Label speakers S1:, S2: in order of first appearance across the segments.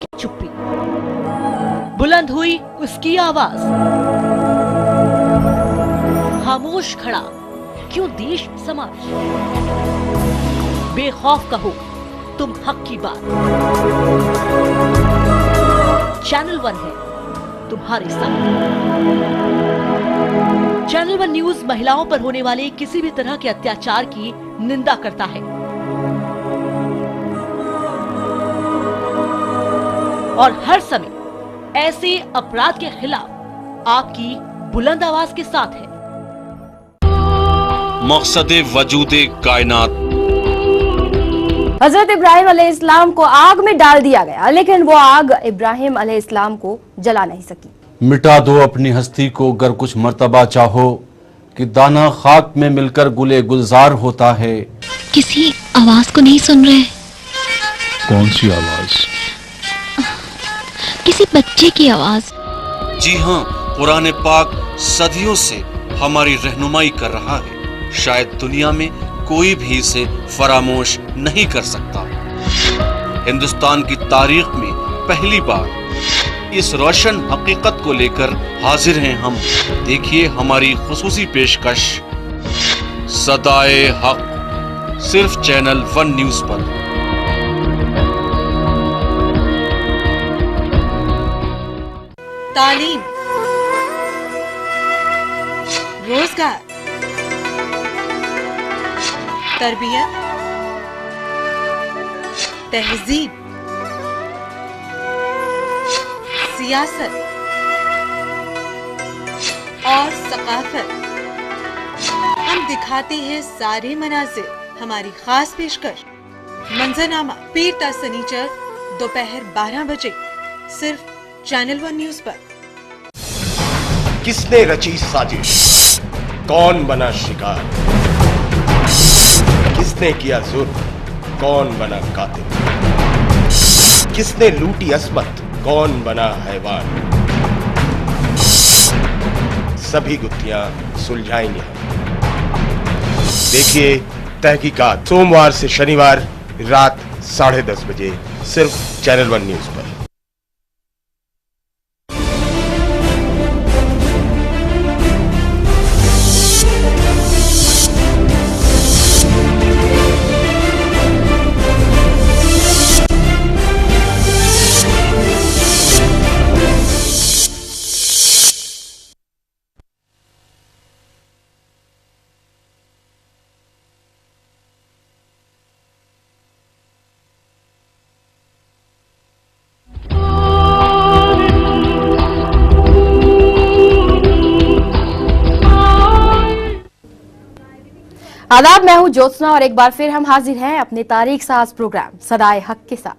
S1: चुप्पी, बुलंद हुई उसकी आवाज। खामोश खड़ा क्यों देश समाज, बेखौफ कहो तुम हक की बात। चैनल वन है तुम्हारे साथ। चैनल वन न्यूज महिलाओं पर होने वाले किसी भी तरह के अत्याचार की निंदा करता है और हर समय ऐसे अपराध के खिलाफ आपकी बुलंद आवाज के साथ है।
S2: मकसद वजूदे कायनात।
S3: हजरत इब्राहिम अलैहिस्सलाम को आग में डाल दिया गया, लेकिन वो आग इब्राहिम अलैहिस्सलाम को जला नहीं सकी।
S4: मिटा दो अपनी हस्ती को गर कुछ मर्तबा चाहो, कि दाना खाक में मिलकर गुले गुलजार होता है।
S5: किसी आवाज को नहीं सुन रहे?
S6: कौन सी आवाज?
S5: किसी बच्चे की आवाज।
S2: जी हाँ, कुरान पाक सदियों से हमारी रहनुमाई कर रहा है। शायद दुनिया में कोई भी इसे फरामोश नहीं कर सकता। हिंदुस्तान की तारीख में पहली बार इस रोशन हकीकत को लेकर हाजिर हैं हम। देखिए हमारी खुसूसी पेशकश सदाए हक, सिर्फ चैनल वन न्यूज पर।
S7: तालीम, रोजगार, तरबियत, तहजीब, सियासत और सकाफत। हम दिखाते हैं सारे मनाजिर। हमारी खास पेशकश मंजरनामा पीर ता सनीचर दोपहर 12 बजे सिर्फ चैनल वन न्यूज पर।
S8: किसने रची साजिश, कौन बना शिकार, किसने किया जुल्म, कौन बना कातिल, किसने लूटी अस्मत, कौन बना हैवान। सभी गुत्थियां सुलझाएंगे हम। देखिए तहकीकात सोमवार से शनिवार रात 10:30 बजे सिर्फ चैनल वन न्यूज पर।
S3: आदाब, मैं हूं ज्योत्सना और एक बार फिर हम हाजिर हैं अपने तारीख साज प्रोग्राम सदाए हक के साथ।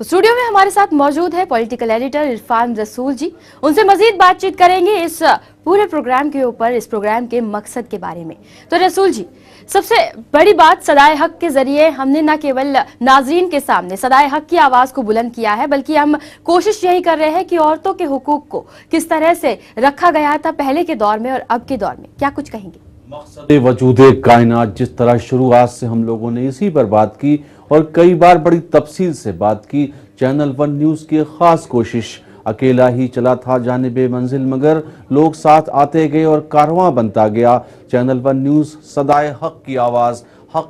S3: तो स्टूडियो में हमारे साथ मौजूद है पॉलिटिकल एडिटर इरफान रसूल जी। उनसे मजीद बातचीत करेंगे इस पूरे प्रोग्राम के ऊपर, इस प्रोग्राम के मकसद के बारे में। तो रसूल जी, सबसे बड़ी बात, सदाए हक के जरिए हमने न केवल नाजरीन के सामने सदाए हक की आवाज को बुलंद किया है, बल्कि हम कोशिश यही कर रहे हैं कि औरतों के हुकूक को किस तरह से रखा गया था पहले के दौर में और अब के दौर में। क्या कुछ कहेंगे?
S4: मकसद वजूदे कायनात, जिस तरह शुरुआत से हम लोगों ने इसी पर बात की और कई बार बड़ी तफसील से बात की। चैनल वन न्यूज की खास कोशिश, अकेला ही चला था जानिबे मंजिल, मगर लोग साथ आते गए और कारवां बनता गया। चैनल वन न्यूज सदाए हक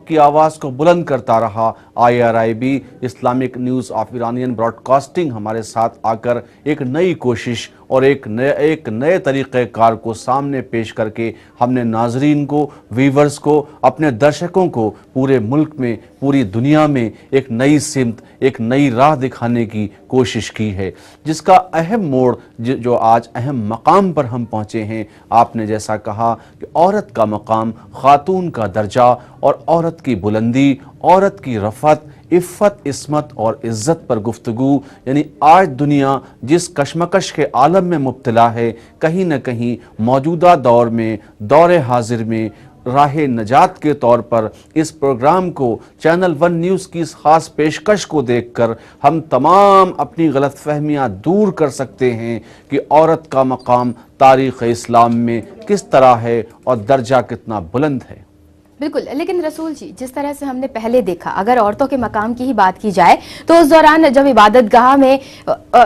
S4: की आवाज को बुलंद करता रहा। IRIB Islamic news of Iranian broadcasting हमारे साथ आकर एक नई कोशिश और एक नए तरीक़ेकार को सामने पेश करके हमने नाजरीन को, व्यूवर्स को, अपने दर्शकों को पूरे मुल्क में, पूरी दुनिया में एक नई सिमत, एक नई राह दिखाने की कोशिश की है, जिसका अहम मोड़ जो आज अहम मकाम पर हम पहुँचे हैं। आपने जैसा कहा कि औरत का मकाम, खातून का दर्जा और औरत की बुलंदी, औरत की रफ़त, इफ़्फ़त, इस्मत और इज़्ज़त पर गुफ्तगू। यानी आज दुनिया जिस कशमकश के आलम में मुब्तला है, कहीं न कहीं मौजूदा दौर में, दौर हाजिर में राह नजात के तौर पर इस प्रोग्राम को, चैनल वन न्यूज़ की इस ख़ास पेशकश को देखकर हम तमाम अपनी गलतफहमियाँ दूर कर सकते हैं कि औरत का मकाम तारीख़ इस्लाम में किस तरह है और दर्जा कितना बुलंद है।
S3: बिल्कुल, लेकिन रसूल जी, जिस तरह से हमने पहले देखा, अगर औरतों के मकाम की ही बात की जाए तो उस दौरान जब इबादतगाह में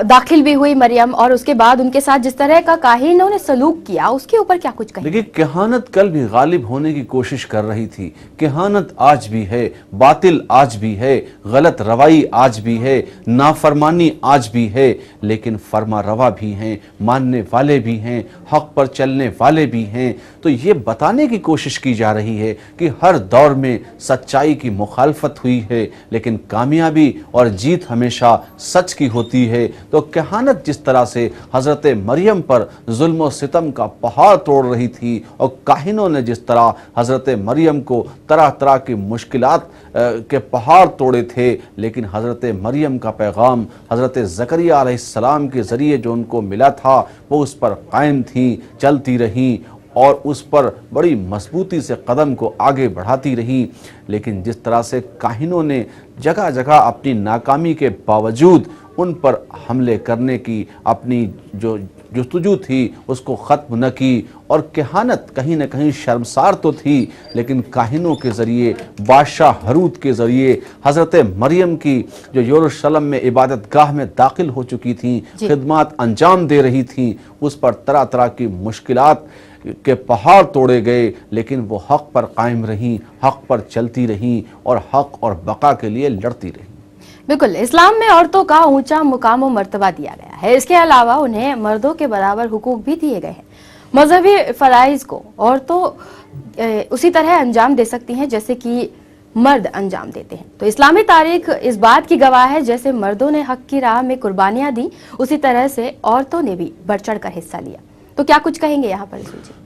S3: दाखिल भी हुई मरियम और उसके बाद उनके साथ जिस तरह का काहिनों ने सलूक किया, उसके ऊपर क्या कुछ कहें?
S4: देखिए, कहानत कल भी गालिब होने की कोशिश कर रही थी, कहानत आज भी है, बातिल आज भी है, गलत रवाई आज भी है, नाफरमानी आज भी है, लेकिन फरमा रवा भी हैं, मानने वाले भी हैं, हक पर चलने वाले भी हैं। तो ये बताने की कोशिश की जा रही है कि हर दौर में सच्चाई की मुखालफत हुई है, लेकिन कामयाबी और जीत हमेशा सच की होती है। तो कहानत जिस तरह से हजरत मरियम पर जुल्म और सितम का पहाड़ तोड़ रही थी और काहिनों ने जिस तरह हजरत मरियम को तरह तरह की मुश्किलात के पहाड़ तोड़े थे, लेकिन हजरत मरियम का पैगाम हजरत ज़करिया अलैहिस्सलाम के जरिए जो उनको मिला था वो उस पर कायम थी, चलती रहीं और उस पर बड़ी मजबूती से कदम को आगे बढ़ाती रही। लेकिन जिस तरह से काहिनों ने जगह जगह अपनी नाकामी के बावजूद उन पर हमले करने की अपनी जो जुस्तजू थी उसको ख़त्म न की, और कहानत कहीं न कहीं शर्मसार तो थी, लेकिन काहिनों के ज़रिए, बादशाह हरूत के ज़रिए हज़रत मरियम की जो यरूशलेम में इबादत गाह में दाखिल हो चुकी थी, खिदमात अंजाम दे रही थी, उस पर तरह तरह की मुश्किलात के पहाड़ तोड़े गए, लेकिन वो हक़ पर कायम रहीं, हक़ पर चलती रहीं और हक़ और बका के लिए लड़ती रहीं।
S3: बिल्कुल, इस्लाम में औरतों का ऊंचा मुकाम और मर्तबा दिया गया है। इसके अलावा उन्हें मर्दों के बराबर हुकूक भी दिए गए हैं। मजहबी फराइज को औरतों उसी तरह अंजाम दे सकती हैं जैसे कि मर्द अंजाम देते हैं। तो इस्लामी तारीख इस बात की गवाह है, जैसे मर्दों ने हक की राह में कुर्बानियां दी, उसी तरह से औरतों ने भी बढ़ चढ़ कर हिस्सा लिया। तो क्या कुछ कहेंगे यहाँ पर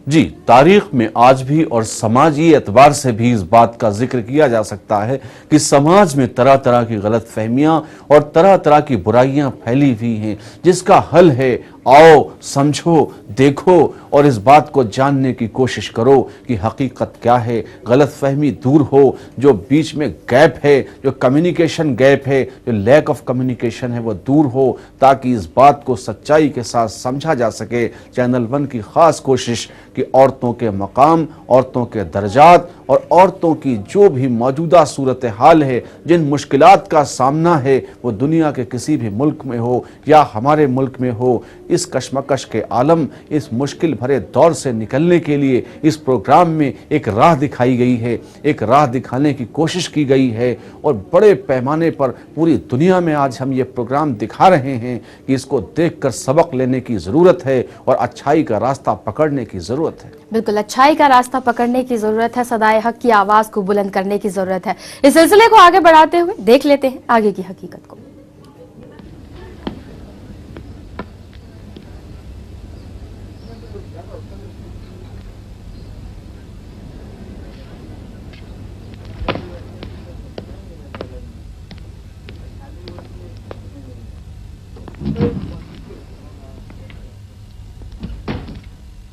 S4: जी? तारीख में आज भी और समाजी एतबार से भी इस बात का जिक्र किया जा सकता है कि समाज में तरह तरह की गलत फहमियां और तरह तरह की बुराइयां फैली हुई हैं, जिसका हल है आओ, समझो, देखो और इस बात को जानने की कोशिश करो कि हकीकत क्या है, गलत फहमी दूर हो, जो बीच में गैप है, जो कम्युनिकेशन गैप है, जो लैक ऑफ कम्युनिकेशन है वो दूर हो, ताकि इस बात को सच्चाई के साथ समझा जा सके। चैनल 1 की खास कोशिश कि औरतों के मकाम, औरतों के दर्जात और औरतों की जो भी मौजूदा सूरत हाल है, जिन मुश्किलात का सामना है, वो दुनिया के किसी भी मुल्क में हो या हमारे मुल्क में हो, इस कशमकश के आलम, इस मुश्किल भरे दौर से निकलने के लिए इस प्रोग्राम में एक राह दिखाई गई है, एक राह दिखाने की कोशिश की गई है। और बड़े पैमाने पर पूरी दुनिया में आज हम ये प्रोग्राम दिखा रहे हैं कि इसको देखकर सबक लेने की ज़रूरत है और अच्छाई का रास्ता पकड़ने की ज़रूरत है।
S3: बिल्कुल, अच्छाई का रास्ता पकड़ने की जरूरत है, सदाए हक की आवाज को बुलंद करने की जरूरत है। इस सिलसिले को आगे बढ़ाते हुए देख लेते हैं आगे की हकीकत को।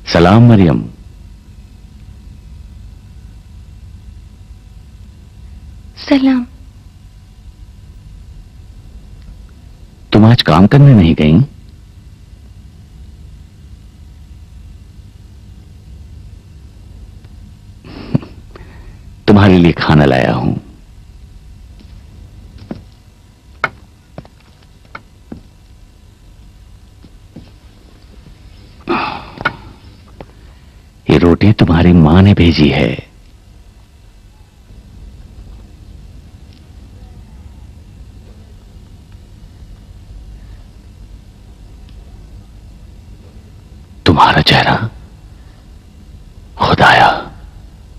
S6: सलाम मरियम।
S5: सलाम।
S6: तुम आज काम करने नहीं गई? तुम्हारे लिए खाना लाया हूं। ये रोटी तुम्हारी मां ने भेजी है। तुम्हारा चेहरा, खुदाया,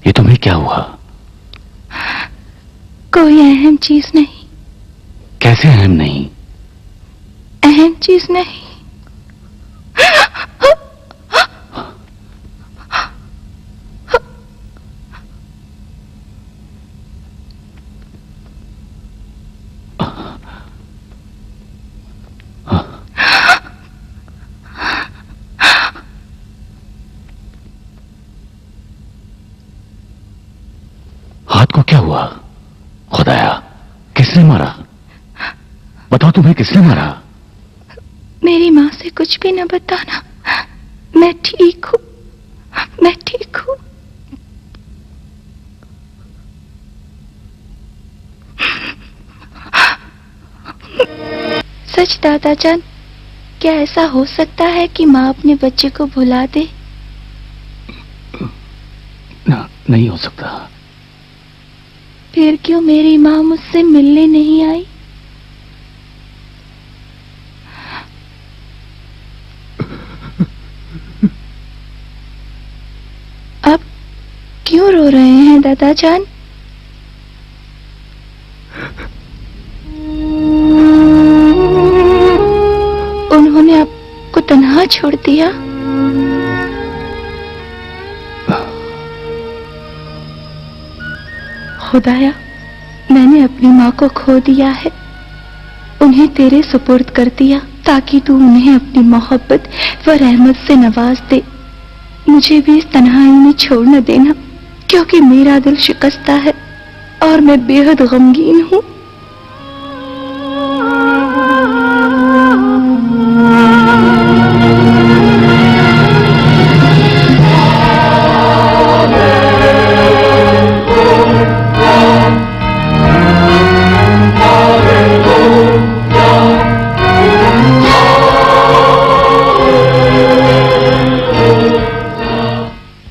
S6: ये तुम्हें क्या हुआ?
S5: कोई अहम चीज नहीं।
S6: कैसे अहम नहीं?
S5: अहम चीज नहीं।
S6: हाथ को क्या हुआ? खुदाया, किसने मारा? बताओ, तुम्हें किसने मारा?
S5: मेरी माँ से कुछ भी न बताना। मैं ठीक हूँ, मैं ठीक हूँ। सच दादाजान, क्या ऐसा हो सकता है कि माँ अपने बच्चे को भुला दे?
S6: ना, नहीं हो सकता।
S5: फिर क्यों मेरी माँ मुझसे मिलने नहीं आई? अब क्यों रो रहे हैं दादाजान? उन्होंने आपको तन्हा छोड़ दिया? खुदाया, मैंने अपनी माँ को खो दिया है, उन्हें तेरे सुपुर्द कर दिया ताकि तू उन्हें अपनी मोहब्बत व रहमत से नवाज दे। मुझे भी इस तन्हाई में छोड़ न देना, क्योंकि मेरा दिल शिकस्ता है और मैं बेहद गमगीन हूँ।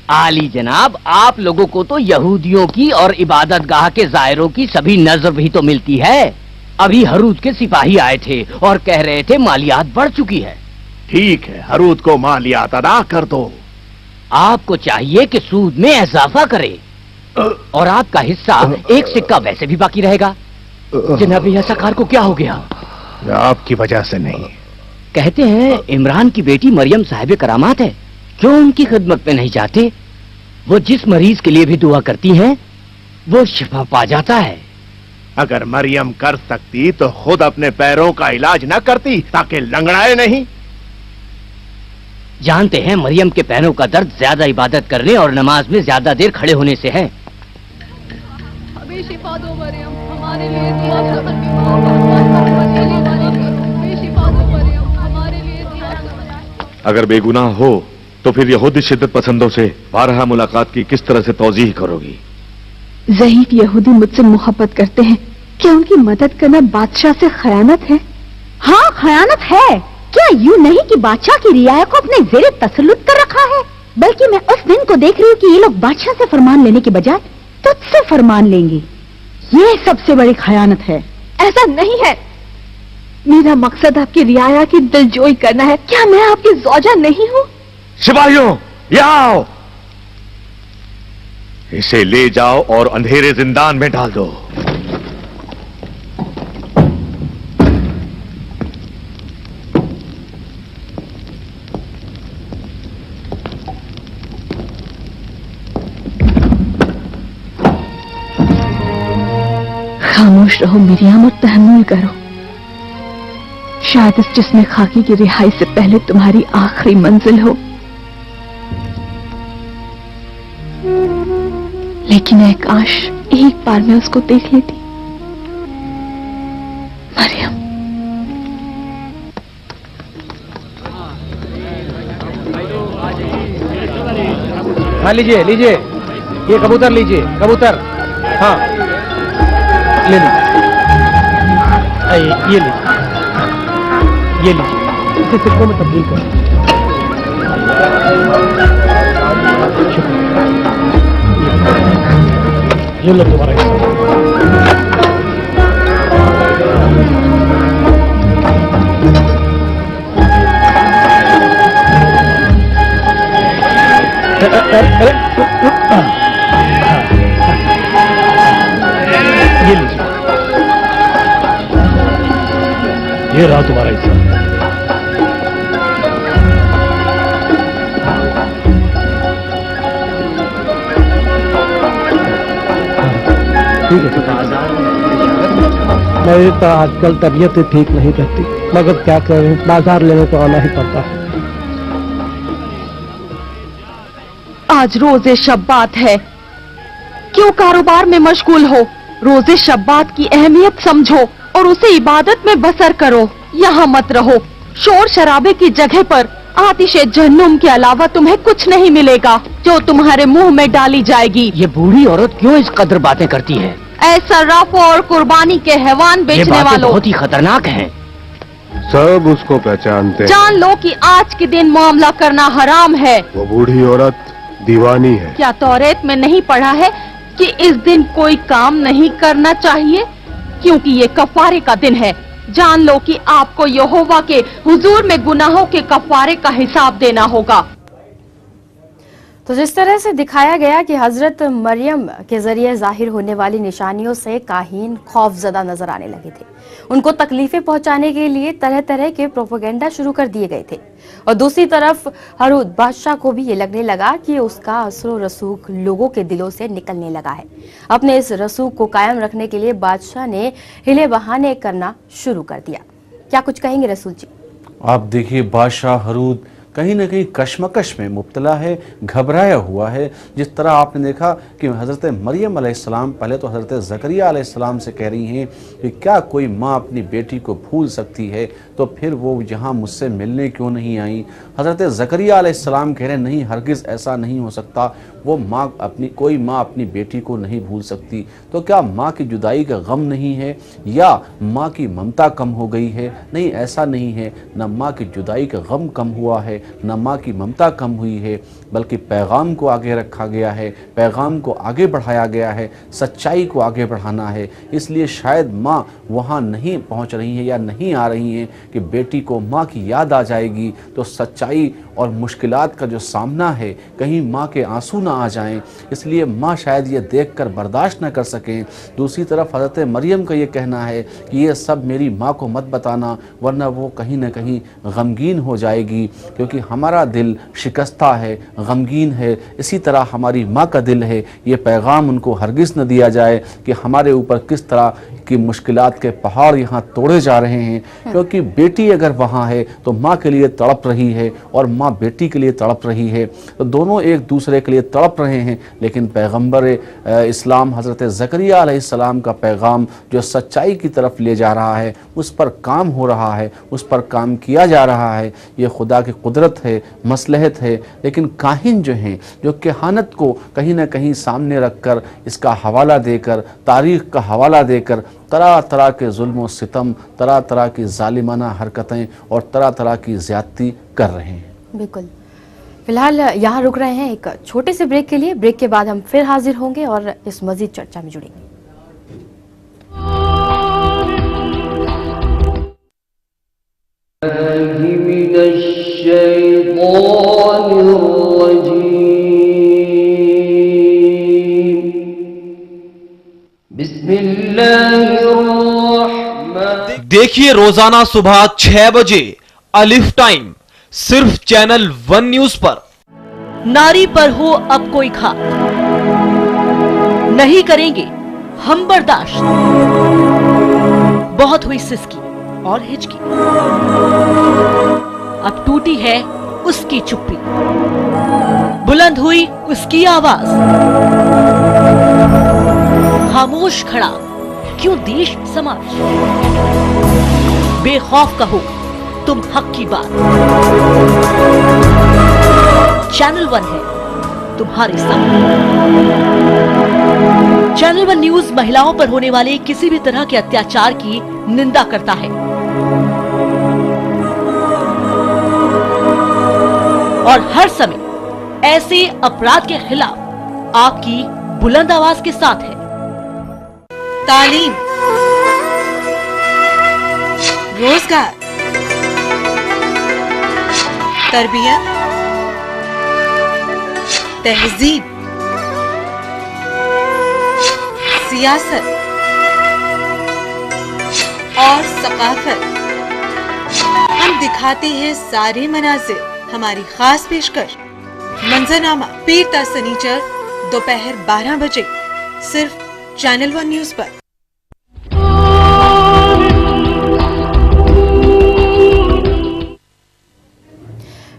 S9: आली जनाब, आप लोगों को तो यहूदियों की और इबादतगाह के जायरों की सभी नजर भी तो मिलती है। अभी हरूद के सिपाही आए थे और कह रहे थे मालियात बढ़ चुकी है।
S6: ठीक है, हरूद को मालियात अदा कर दो।
S9: आपको चाहिए कि सूद में इजाफा करे और आपका हिस्सा एक सिक्का वैसे भी बाकी रहेगा। जनाब सरकार को क्या हो गया?
S6: आपकी वजह से नहीं।
S9: कहते हैं इमरान की बेटी मरियम साहिब करामात है, क्यों उनकी खिदमत में नहीं जाते? वो जिस मरीज के लिए भी दुआ करती हैं, वो शिफा पा जाता है।
S6: अगर मरियम कर सकती तो खुद अपने पैरों का इलाज न करती ताकि लंगड़ाए नहीं।
S9: जानते हैं मरियम के पैरों का दर्द ज्यादा इबादत करने और नमाज में ज्यादा देर खड़े होने से है।
S10: हमें शिफा दो मरियम, हमारे लिए दुआ करो।
S6: अगर बेगुनाह हो तो फिर यहूदी शिद्दत पसंदों से बारहा मुलाकात की किस तरह से तौजीह करोगी?
S11: ज़ईफ यहूदी मुझसे मोहब्बत करते हैं, क्या उनकी मदद करना बादशाह से खयानत है? हाँ, खयानत है। क्या यूं नहीं कि बादशाह की रियाया को अपने ज़ेरे तसल्लुत कर रखा है, बल्कि मैं उस दिन को देख रही हूँ कि ये लोग बादशाह से फरमान लेने के बजाय तुझसे फरमान लेंगे। ये सबसे बड़ी खयानत है। ऐसा नहीं है, मेरा मकसद आपकी रियाया की दिलजोई करना है। क्या मैं आपकी ज़ौजा नहीं हूँ?
S6: सिपाहियों, यहाँ आओ। इसे ले जाओ और अंधेरे जिंदान में डाल दो।
S11: खामोश रहो मिरियाम और तहम्मुल करो। शायद इस जिस्म खाकी की रिहाई से पहले तुम्हारी आखिरी मंजिल हो। लेकिन एक काश एक बार मैं उसको देख लेती। मरियम,
S12: हाँ लीजिए लीजिए, ये कबूतर लीजिए, कबूतर। हाँ ले लीजिए, ये लीजिए, ये लीजिए, इसे सिक्कों में तब्दील करो। ये लो तुम्हारा ये लीजिए, ये रहा तुम्हारा हिस्सा। ठीक है, मेरी तो आजकल तबीयत ठीक नहीं रहती, मगर क्या करें, बाजार लेने तो आना ही पड़ता है।
S11: आज रोजे शब्बात है, क्यों कारोबार में मशगूल हो? रोजे शब्बात की अहमियत समझो और उसे इबादत में बसर करो। यहाँ मत रहो। शोर शराबे की जगह पर आतिशे जहन्नुम के अलावा तुम्हें कुछ नहीं मिलेगा जो तुम्हारे मुंह में डाली जाएगी।
S9: ये बूढ़ी औरत क्यों इस कदर बातें करती है?
S11: ऐसा रफ और कुर्बानी के हैवान बेचने वालों,
S9: बहुत ही खतरनाक हैं।
S13: सब उसको पहचानते हैं।
S10: जान लो कि आज के दिन मामला करना हराम है।
S13: वो बूढ़ी औरत दीवानी है।
S10: क्या तौरेत में नहीं पढ़ा है कि इस दिन कोई काम नहीं करना चाहिए, क्योंकि ये कफारे का दिन है। जान लो कि आपको यहोवा के हुजूर में गुनाहों के कफारे का हिसाब देना होगा।
S3: तो जिस तरह से दिखाया गया कि हजरत मरियम के जरिए जाहिर होने वाली निशानियों से काहीन खौफजदा नजर आने लगे थे, उनको तकलीफें पहुंचाने के लिए तरह तरह के प्रोपेगेंडा शुरू कर दिए गए थे। और दूसरी तरफ हारून बादशाह को भी ये लगने लगा कि उसका असर रसूख लोगों के दिलों से निकलने लगा है। अपने इस रसूख को कायम रखने के लिए बादशाह ने हिले बहाने करना शुरू कर दिया। क्या कुछ कहेंगे रसूल जी?
S4: आप देखिए, बादशाह हारून कहीं ना कहीं कश्मकश में मुब्तला है, घबराया हुआ है। जिस तरह आपने देखा कि हज़रत मरियम अलैहिस्सलाम पहले तो हज़रत ज़करिया अलैहिस्सलाम से कह रही हैं कि क्या कोई माँ अपनी बेटी को भूल सकती है, तो फिर वो यहाँ मुझसे मिलने क्यों नहीं आई। हज़रत ज़करिया अलैहिस्सलाम कह रहे हैं नहीं, हरगिज़ ऐसा नहीं हो सकता, वो कोई माँ अपनी बेटी को नहीं भूल सकती। तो क्या माँ की जुदाई का गम नहीं है या माँ की ममता कम हो गई है? नहीं, ऐसा नहीं है। न माँ की जुदाई का गम कम हुआ है, न माँ की ममता कम हुई है, बल्कि पैगाम को आगे रखा गया है, पैगाम को आगे बढ़ाया गया है, सच्चाई को आगे बढ़ाना है। इसलिए शायद माँ वहाँ नहीं पहुँच रही है या नहीं आ रही हैं कि बेटी को माँ की याद आ जाएगी तो सच्चाई और मुश्किलात का जो सामना है, कहीं माँ के आंसू ना आ जाएं, इसलिए माँ शायद ये देखकर बर्दाश्त न कर सकें। दूसरी तरफ हज़रत मरियम का ये कहना है कि ये सब मेरी माँ को मत बताना, वरना वो कहीं ना कहीं गमगीन हो जाएगी, क्योंकि हमारा दिल शिकस्ता है, गमगीन है, इसी तरह हमारी माँ का दिल है। ये पैगाम उनको हरगिज़ न दिया जाए कि हमारे ऊपर किस तरह की मुश्किलात के पहाड़ यहाँ तोड़े जा रहे हैं, क्योंकि बेटी अगर वहाँ है तो माँ के लिए तड़प रही है और माँ बेटी के लिए तड़प रही है, तो दोनों एक दूसरे के लिए तड़प रहे हैं। लेकिन पैगंबर इस्लाम हज़रत ज़करिया अलैहिस्सलाम का पैगाम जो सच्चाई की तरफ ले जा रहा है, उस पर काम हो रहा है, उस पर काम किया जा रहा है। ये खुदा की कुदरत है, मसलहत है। लेकिन काहिन जो हैं, जो कहानत को कहीं ना कहीं सामने रखकर, इसका हवाला देकर, तारीख़ का हवाला देकर तरह तरह के जुल्म और सितम, तरह तरह की जालिमाना हरकतें और तरह तरह की ज़्यादती कर रहे हैं।
S3: बिल्कुल। फिलहाल यहाँ रुक रहे हैं एक छोटे से ब्रेक के लिए। ब्रेक के बाद हम फिर हाजिर होंगे और इस मजीद चर्चा में जुड़ेंगे।
S14: देखिए रोजाना सुबह 6 बजे अलिफ टाइम सिर्फ चैनल 1 न्यूज पर।
S1: नारी पर हो अब कोई घात, नहीं करेंगे हम बर्दाश्त। बहुत हुई सिसकी और हिचकी, अब टूटी है उसकी चुप्पी, बुलंद हुई उसकी आवाज। खामोश खड़ा क्यों देश समाज, बेखौफ कहो तुम हक की बात। चैनल 1 है तुम्हारे साथ। चैनल 1 न्यूज महिलाओं पर होने वाले किसी भी तरह के अत्याचार की निंदा करता है और हर समय ऐसे अपराध के खिलाफ आपकी बुलंद आवाज के साथ है।
S7: तालीम, रोजगार, तरबियत, तहजीब, सियासत और सकाफत। हम दिखाते हैं सारे मनाजिर। हमारी खास पेशकश मंजरनामा पीर ता सनीचर दोपहर 12 बजे सिर्फ चैनल 1 न्यूज पर।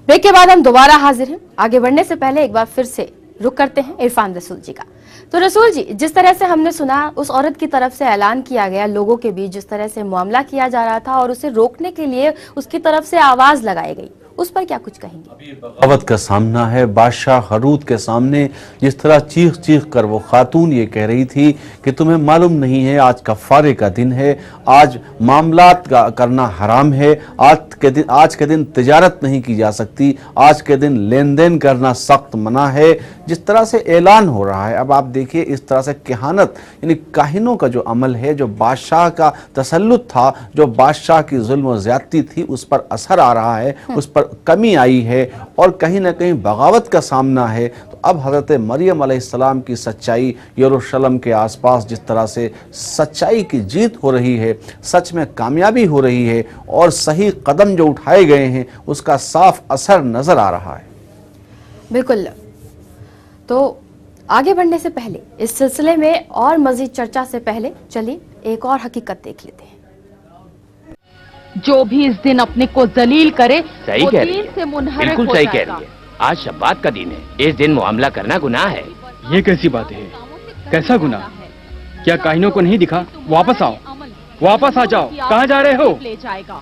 S3: ब्रेक के बाद हम दोबारा हाजिर हैं। आगे बढ़ने से पहले एक बार फिर से रुक करते हैं इरफान रसूल जी का। तो रसूल जी, जिस तरह से हमने सुना, उस औरत की तरफ से ऐलान किया गया, लोगों के बीच जिस तरह से मामला किया जा रहा था और उसे रोकने के लिए उसकी तरफ से आवाज लगाई गई, उस पर क्या कुछ कहेंगे?
S4: बगावत का सामना है। बादशाह हरूद के सामने जिस तरह चीख चीख कर वो खातून ये कह रही थी कि तुम्हें मालूम नहीं है आज कफ़ारे का दिन है, आज मामलात का करना हराम है, आज के दिन तिजारत नहीं की जा सकती, आज के दिन लेन देन करना सख्त मना है, जिस तरह से ऐलान हो रहा है। अब आप देखिए इस तरह से कहानत यानी काहिनों का जो अमल है, जो बादशाह का तसल्लुत था, जो बादशाह की जुल्म और ज्यादती थी, उस पर असर आ रहा है, उस पर कमी आई है और कहीं ना कहीं बगावत का सामना है। तो अब हज़रत मरियम अलैहिस्सलाम की सच्चाई, यरूशलेम के आसपास जिस तरह से सच्चाई की जीत हो रही है, सच में कामयाबी हो रही है और सही कदम जो उठाए गए हैं उसका साफ असर नजर आ रहा है।
S3: बिल्कुल। तो आगे बढ़ने से पहले, इस सिलसिले में और मजीद चर्चा से पहले चलिए एक और हकीकत देख लेते हैं।
S10: जो भी इस दिन अपने को जलील करे,
S9: सही
S10: वो
S9: कह रही
S10: दीन से
S9: है,
S10: मुनहरफ
S9: बिल्कुल
S10: हो
S9: सही कह
S10: जाएगा।
S9: रही है। आज शब्बात का दिन है, इस दिन मुआमला करना गुनाह है।
S15: ये कैसी बात है? कैसा गुनाह? क्या काहिनों को नहीं दिखा? वापस आओ, वापस आ जाओ। कहाँ जा रहे हो?
S10: ले जाएगा।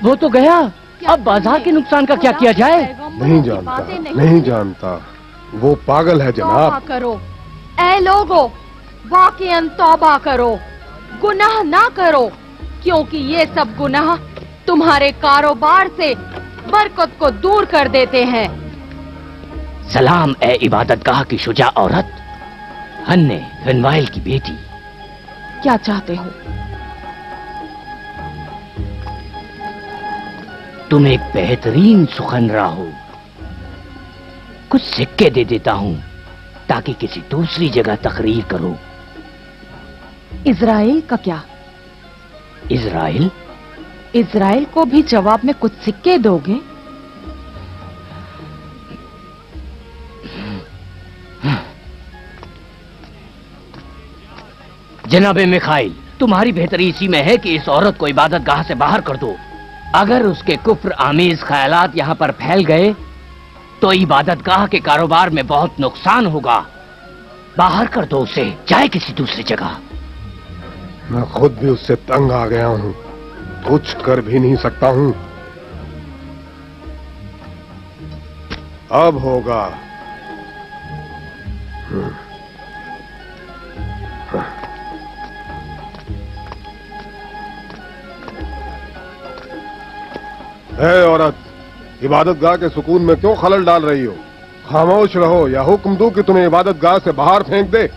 S9: वो तो गया, अब बाजार के नुकसान का क्या किया जाए?
S13: नहीं जानता, नहीं जानता, वो पागल है
S10: तौबा
S13: जनाब।
S10: करो ऐ लोगो, वाकईन तौबा करो, गुनाह ना करो, क्योंकि ये सब गुनाह तुम्हारे कारोबार से बरकत को दूर कर देते हैं।
S9: सलाम ए इबादतगाह की शुजा औरत, हन्ने फिनवाइल की बेटी।
S10: क्या चाहते हो?
S9: तुम एक बेहतरीन सुखनरा हो, कुछ सिक्के दे देता हूँ ताकि किसी दूसरी जगह तकरीर करो।
S10: इजराइल का क्या?
S9: इजराइल?
S10: इजराइल को भी जवाब में कुछ सिक्के दोगे?
S9: जनाबे मिखाइल, तुम्हारी बेहतरी इसी में है कि इस औरत को इबादत गाह से बाहर कर दो। अगर उसके कुफ्र आमीज ख्यालात यहाँ पर फैल गए तो इबादत गाह के कारोबार में बहुत नुकसान होगा। बाहर कर दो उसे, जाए किसी दूसरी जगह।
S13: मैं खुद भी उससे तंग आ गया हूँ, कुछ कर भी नहीं सकता हूँ। अब होगा। है औरत, इबादतगाह के सुकून में क्यों खलल डाल रही हो? खामोश रहो या हुक्म दूं कि तुम्हें इबादतगाह से बाहर फेंक दे।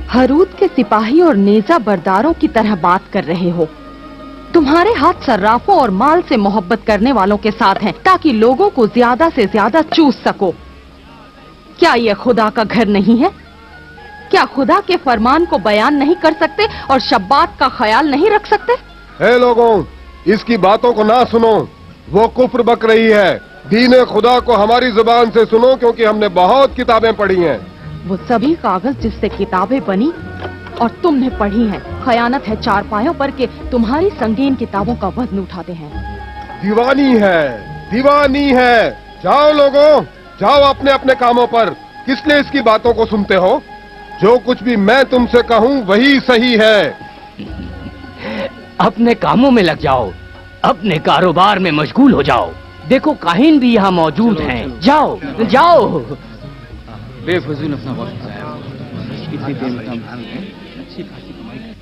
S10: हरूद के सिपाही और नेजा बरदारों की तरह बात कर रहे हो। तुम्हारे हाथ सर्राफों और माल से मोहब्बत करने वालों के साथ हैं, ताकि लोगों को ज्यादा से ज्यादा चूस सको। क्या ये खुदा का घर नहीं है? क्या खुदा के फरमान को बयान नहीं कर सकते और शब्बात का ख्याल नहीं रख सकते?
S13: हे लोगों, इसकी बातों को ना सुनो, वो कुफ्र बक रही है। दीन खुदा को हमारी जुबान से सुनो, क्योंकि हमने बहुत किताबें पढ़ी हैं।
S10: वो सभी कागज जिससे किताबें बनी और तुमने पढ़ी हैं, खयानत है चारपायों पर के तुम्हारी संगीन किताबों का वजन उठाते हैं।
S13: दीवानी है, दीवानी है। जाओ लोगों, जाओ अपने अपने कामों पर। किस लिए इसकी बातों को सुनते हो? जो कुछ भी मैं तुमसे कहूँ वही सही है।
S9: अपने कामों में लग जाओ, अपने कारोबार में मशगूल हो जाओ। देखो काहिन भी यहाँ मौजूद हैं। जाओ जाओ।
S15: बेफजूल अपना वक्त जाया, इतनी देर में अच्छी खासी कमाई कर।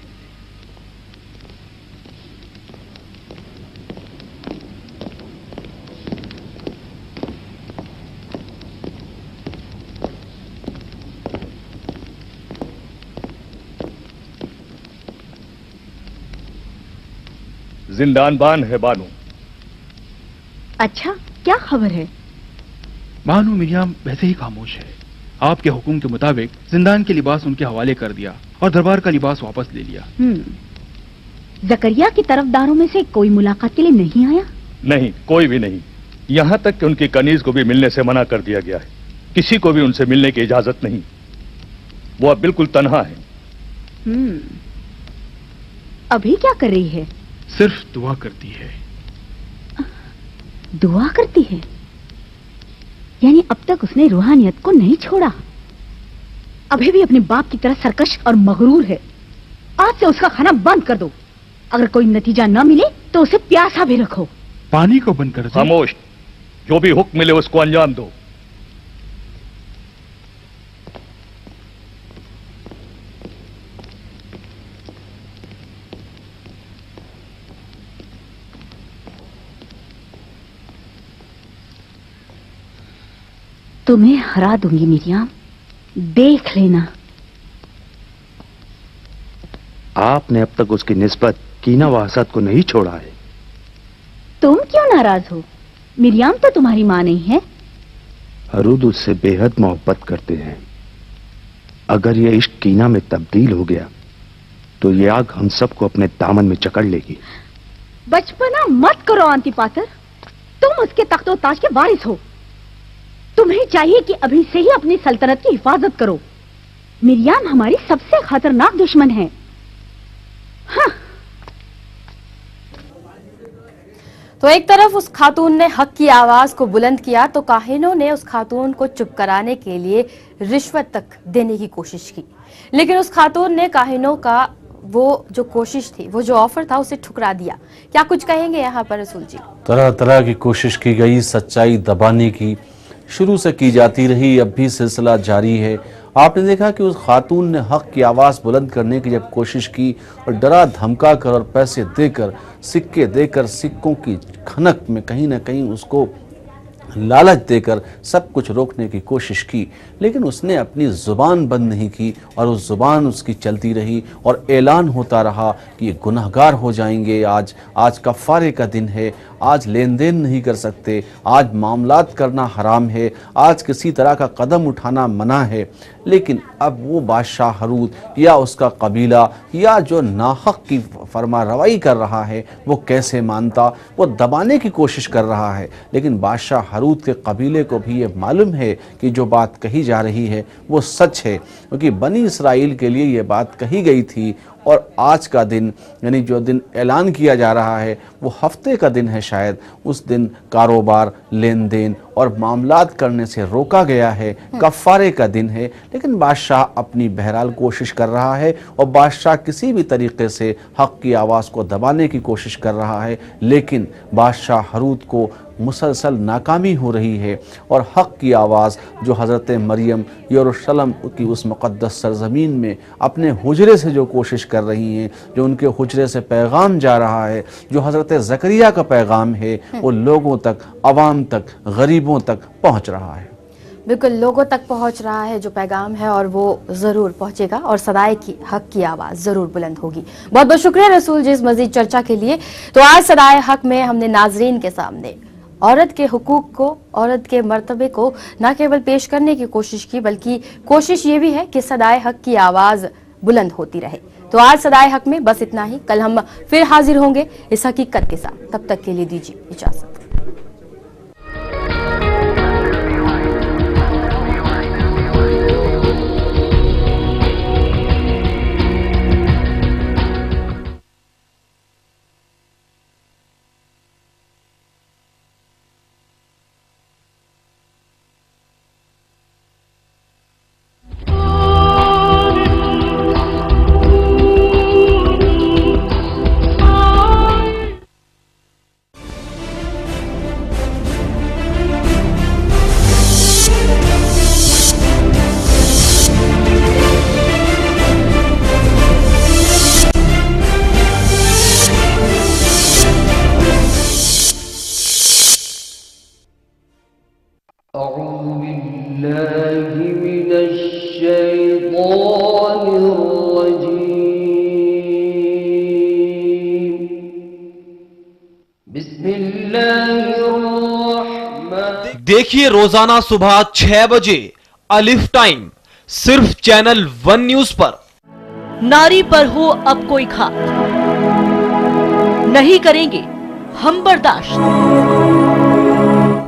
S6: जिंदानबान है बानू।
S11: अच्छा, क्या खबर है?
S15: बानू मियां वैसे ही खामोश है। आपके हुक्म के मुताबिक जिंदान के लिबास उनके हवाले कर दिया और दरबार का लिबास वापस ले लिया।
S11: जकरिया की तरफदारों में से कोई मुलाकात के लिए नहीं आया?
S6: नहीं, कोई भी नहीं। यहाँ तक कि उनकी कनीज को भी मिलने से मना कर दिया गया है। किसी को भी उनसे मिलने की इजाजत नहीं। वो अब बिल्कुल तन्हा है।
S11: अभी क्या कर रही है?
S15: सिर्फ दुआ करती है।
S11: दुआ करती है? यानी अब तक उसने रूहानियत को नहीं छोड़ा। अभी भी अपने बाप की तरह सरकश और मगरूर है। आज से उसका खाना बंद कर दो। अगर कोई नतीजा न मिले तो उसे प्यासा भी रखो।
S15: पानी को बंद कर दो।
S6: खामोश, जो भी हुक्म मिले उसको अंजाम दो।
S11: तुम्हें हरा दूंगी मिरियाम, देख लेना।
S16: आपने अब तक उसकी निस्बत कीना व हसद को नहीं छोड़ा है।
S11: तुम क्यों नाराज हो? मिरियाम तो तुम्हारी मां नहीं है।
S16: हरूद उससे बेहद मोहब्बत करते हैं। अगर ये इश्क कीना में तब्दील हो गया तो ये आग हम सबको अपने दामन में जकड़ लेगी।
S11: बचपना मत करो अंतिपातर, तुम उसके तख्तो ताज के वारिस हो। तुम्हें चाहिए कि अभी से ही अपनी सल्तनत की हिफाजत करो। मिरियाम हमारी सबसे खतरनाक दुश्मन है। हाँ।
S3: तो एक तरफ उस खातून ने हक की आवाज को बुलंद किया तो काहिनों ने उस खातून को चुप कराने के लिए रिश्वत तक देने की कोशिश की, लेकिन उस खातून ने काहिनों का वो जो कोशिश थी, वो जो ऑफर था, उसे ठुकरा दिया। क्या कुछ कहेंगे यहाँ पर रसूल जी?
S4: तरह तरह की कोशिश की गई, सच्चाई दबाने की शुरू से की जाती रही, अब भी सिलसिला जारी है। आपने देखा कि उस खातून ने हक की आवाज़ बुलंद करने की जब कोशिश की और डरा धमका कर और पैसे देकर, सिक्के देकर, सिक्कों की खनक में कहीं ना कहीं उसको लालच देकर सब कुछ रोकने की कोशिश की, लेकिन उसने अपनी ज़ुबान बंद नहीं की और उस ज़ुबान उसकी चलती रही और ऐलान होता रहा कि ये गुनहगार हो जाएंगे। आज कफ़ारे का दिन है, आज लेन देन नहीं कर सकते, आज मामलात करना हराम है, आज किसी तरह का कदम उठाना मना है। लेकिन अब वो बादशाह हरूद या उसका कबीला या जो नाहक की फरमा रवाई कर रहा है वो कैसे मानता? वो दबाने की कोशिश कर रहा है, लेकिन बादशाह हरूद के कबीले को भी ये मालूम है कि जो बात कही जा रही है वो सच है, क्योंकि बनी इसराइल के लिए ये बात कही गई थी। और आज का दिन, यानी जो दिन ऐलान किया जा रहा है, वो हफ्ते का दिन है शायद। उस दिन कारोबार, लेन देन और मामलात करने से रोका गया है, कफ़ारे का दिन है। लेकिन बादशाह अपनी बहरहाल कोशिश कर रहा है और बादशाह किसी भी तरीके से हक़ की आवाज़ को दबाने की कोशिश कर रहा है, लेकिन बादशाह हरूद को मुसलसल नाकामी हो रही है। और हक़ की आवाज़ जो हज़रत मरियम यरूशलेम की उस मुक़द्दस सरज़मीन में अपने हुजरे से जो कोशिश कर रही हैं, जो उनके हुजरे से पैगाम जा रहा है, जो हज़रत ज़करिया का पैगाम है, वो लोगों तक, अवाम तक, गरीबों तक पहुँच रहा है।
S3: बिल्कुल लोगों तक पहुंच रहा है जो पैगाम है, और वो ज़रूर पहुंचेगा और सदाए की हक की आवाज़ ज़रूर बुलंद होगी। बहुत बहुत शुक्रिया रसूल जी इस मज़ीद चर्चा के लिए। तो आज सदाए हक में हमने नाजरीन के सामने औरत के हुकूक को, औरत के मर्तबे को न केवल पेश करने की कोशिश की, बल्कि कोशिश ये भी है कि सदाए हक की आवाज़ बुलंद होती रहे। तो आज सदाए हक में बस इतना ही। कल हम फिर हाजिर होंगे इस हकीकत के साथ। तब तक के लिए दीजिए इजाज़त।
S14: देखिए रोजाना सुबह 6 बजे अलिफ टाइम सिर्फ चैनल 1 न्यूज पर।
S1: नारी पर हो अब कोई घात नहीं करेंगे हम बर्दाश्त।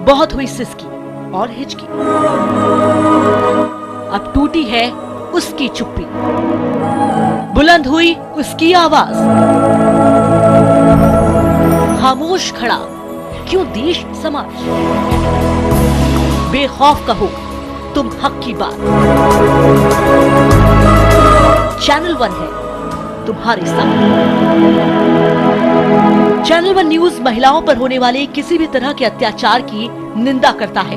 S1: बहुत हुई सिसकी और हिचकी, अब टूटी है उसकी चुप्पी, बुलंद हुई उसकी आवाज। खामोश खड़ा क्यों देश समाज, बेखौफ कहो तुम हक की बात। चैनल 1 है तुम्हारे साथ। चैनल वन न्यूज महिलाओं पर होने वाले किसी भी तरह के अत्याचार की निंदा करता है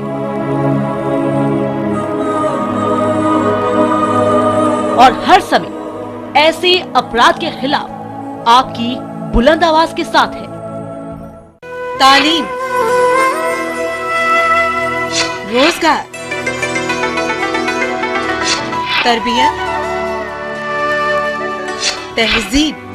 S1: और हर समय ऐसे अपराध के खिलाफ आपकी बुलंद आवाज के साथ है।
S7: तालीम, रोजगार, तरबियत, तहजीब,